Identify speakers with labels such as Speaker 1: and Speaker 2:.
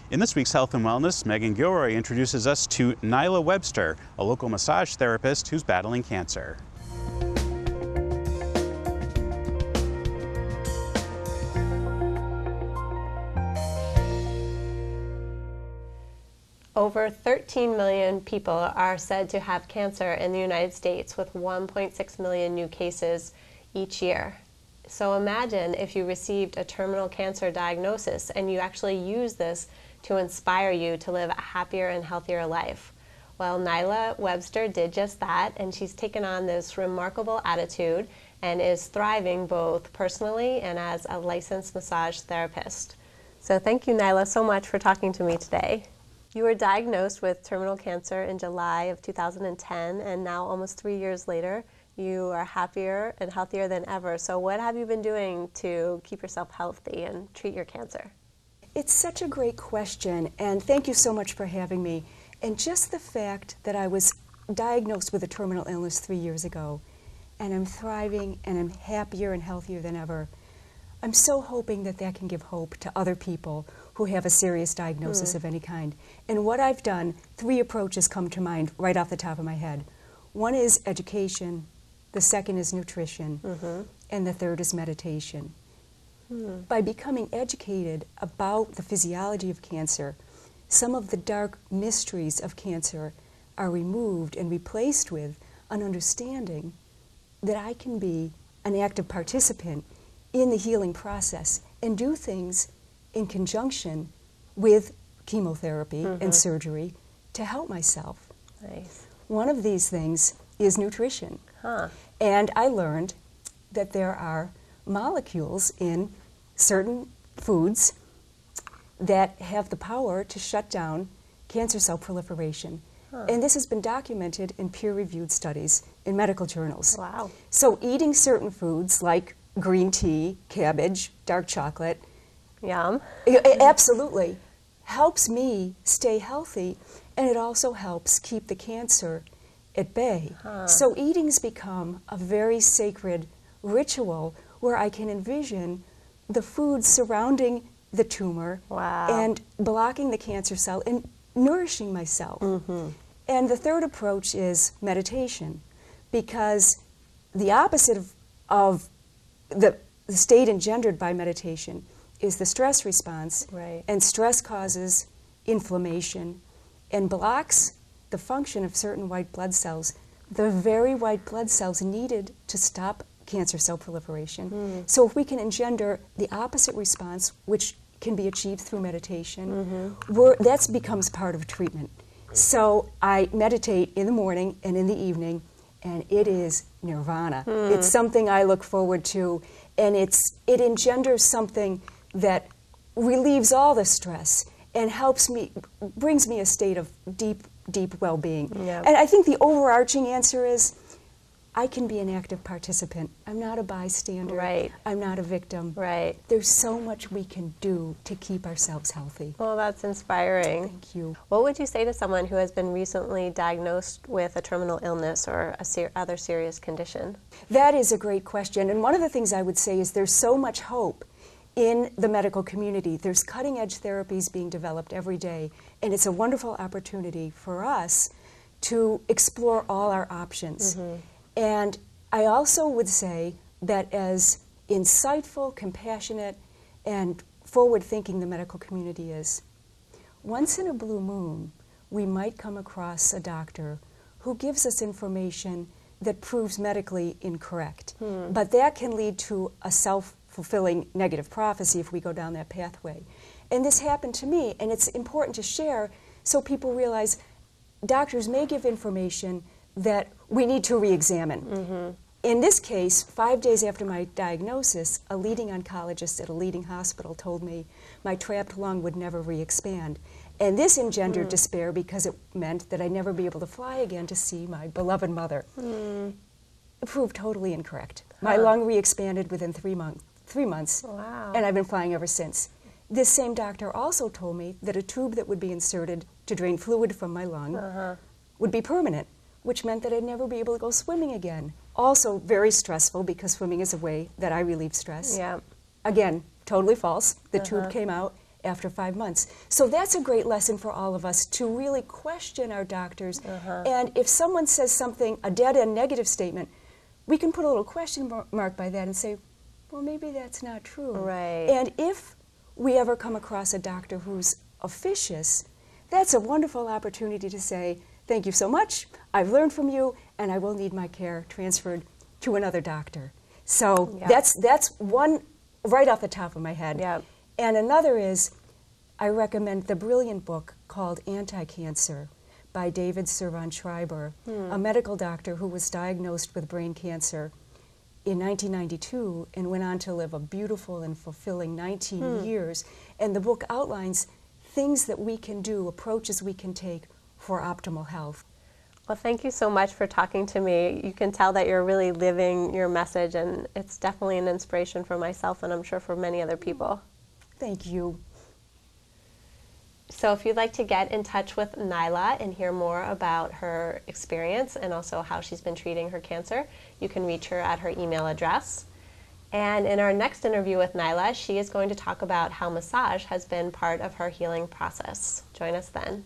Speaker 1: In this week's Health and Wellness, Megan Gilroy introduces us to Nila Webster, a local massage therapist who's battling cancer.
Speaker 2: Over 13 million people are said to have cancer in the United States, with 1.6 million new cases each year. So imagine if you received a terminal cancer diagnosis and you actually use this to inspire you to live a happier and healthier life. Well, Nila Webster did just that, and she's taken on this remarkable attitude and is thriving both personally and as a licensed massage therapist. So thank you, Nila, so much for talking to me today. You were diagnosed with terminal cancer in July of 2010, and now almost 3 years later, you are happier and healthier than ever. So what have you been doing to keep yourself healthy and treat your cancer?
Speaker 3: It's such a great question, and thank you so much for having me. And just the fact that I was diagnosed with a terminal illness 3 years ago, and I'm thriving and I'm happier and healthier than ever, I'm so hoping that that can give hope to other people who have a serious diagnosis of any kind. And what I've done, 3 approaches come to mind right off the top of my head. One is education, the second is nutrition, and the third is meditation. By becoming educated about the physiology of cancer, some of the dark mysteries of cancer are removed and replaced with an understanding that I can be an active participant in the healing process and do things in conjunction with chemotherapy and surgery to help myself.
Speaker 2: Nice.
Speaker 3: One of these things is nutrition. And I learned that there are molecules in certain foods that have the power to shut down cancer cell proliferation. And this has been documented in peer-reviewed studies in medical journals.
Speaker 2: Wow.
Speaker 3: So eating certain foods like green tea, cabbage, dark chocolate,
Speaker 2: Yum.
Speaker 3: absolutely helps me stay healthy, and it also helps keep the cancer at bay. So eating's become a very sacred ritual where I can envision the foods surrounding the tumor and blocking the cancer cell and nourishing myself. And the third approach is meditation, because the opposite of the state engendered by meditation is the stress response, and stress causes inflammation and blocks the function of certain white blood cells, the very white blood cells needed to stop cancer cell proliferation. So if we can engender the opposite response, which can be achieved through meditation, that becomes part of treatment. So I meditate in the morning and in the evening, and it is nirvana. It's something I look forward to, and it engenders something that relieves all the stress and helps me, brings me a state of deep well-being. And I think the overarching answer is I can be an active participant. I'm not a bystander. I'm not a victim. There's so much we can do to keep ourselves healthy.
Speaker 2: Well, that's inspiring.
Speaker 3: Thank you.
Speaker 2: What would you say to someone who has been recently diagnosed with a terminal illness or other serious condition?
Speaker 3: That is a great question. And one of the things I would say is there's so much hope in the medical community. There's cutting-edge therapies being developed every day, and it's a wonderful opportunity for us to explore all our options. And I also would say that as insightful, compassionate, and forward-thinking the medical community is, once in a blue moon, we might come across a doctor who gives us information that proves medically incorrect. But that can lead to a self-fulfilling negative prophecy if we go down that pathway. And this happened to me, and it's important to share so people realize doctors may give information that we need to re-examine. In this case, 5 days after my diagnosis, a leading oncologist at a leading hospital told me my trapped lung would never re-expand. And this engendered despair because it meant that I'd never be able to fly again to see my beloved mother. It proved totally incorrect. My lung re-expanded within 3 months, and I've been flying ever since. This same doctor also told me that a tube that would be inserted to drain fluid from my lung would be permanent, which meant that I'd never be able to go swimming again. Also very stressful, because swimming is a way that I relieve stress. Again, totally false. The tube came out, after 5 months. So that's a great lesson for all of us, to really question our doctors. And if someone says something, a dead-end negative statement, we can put a little question mark by that and say, well, maybe that's not true.
Speaker 2: Right.
Speaker 3: And if we ever come across a doctor who's officious, that's a wonderful opportunity to say, thank you so much, I've learned from you, and I will need my care transferred to another doctor. So that's one right off the top of my head.
Speaker 2: Yep.
Speaker 3: And another is, I recommend the brilliant book called Anti-Cancer by David Servan-Schreiber, a medical doctor who was diagnosed with brain cancer in 1992 and went on to live a beautiful and fulfilling 19 years. And the book outlines things that we can do, approaches we can take for optimal health.
Speaker 2: Well, thank you so much for talking to me. You can tell that you're really living your message, and it's definitely an inspiration for myself, and I'm sure for many other people.
Speaker 3: Thank you.
Speaker 2: So if you'd like to get in touch with Nila and hear more about her experience and also how she's been treating her cancer, you can reach her at her email address. And in our next interview with Nila, she is going to talk about how massage has been part of her healing process. Join us then.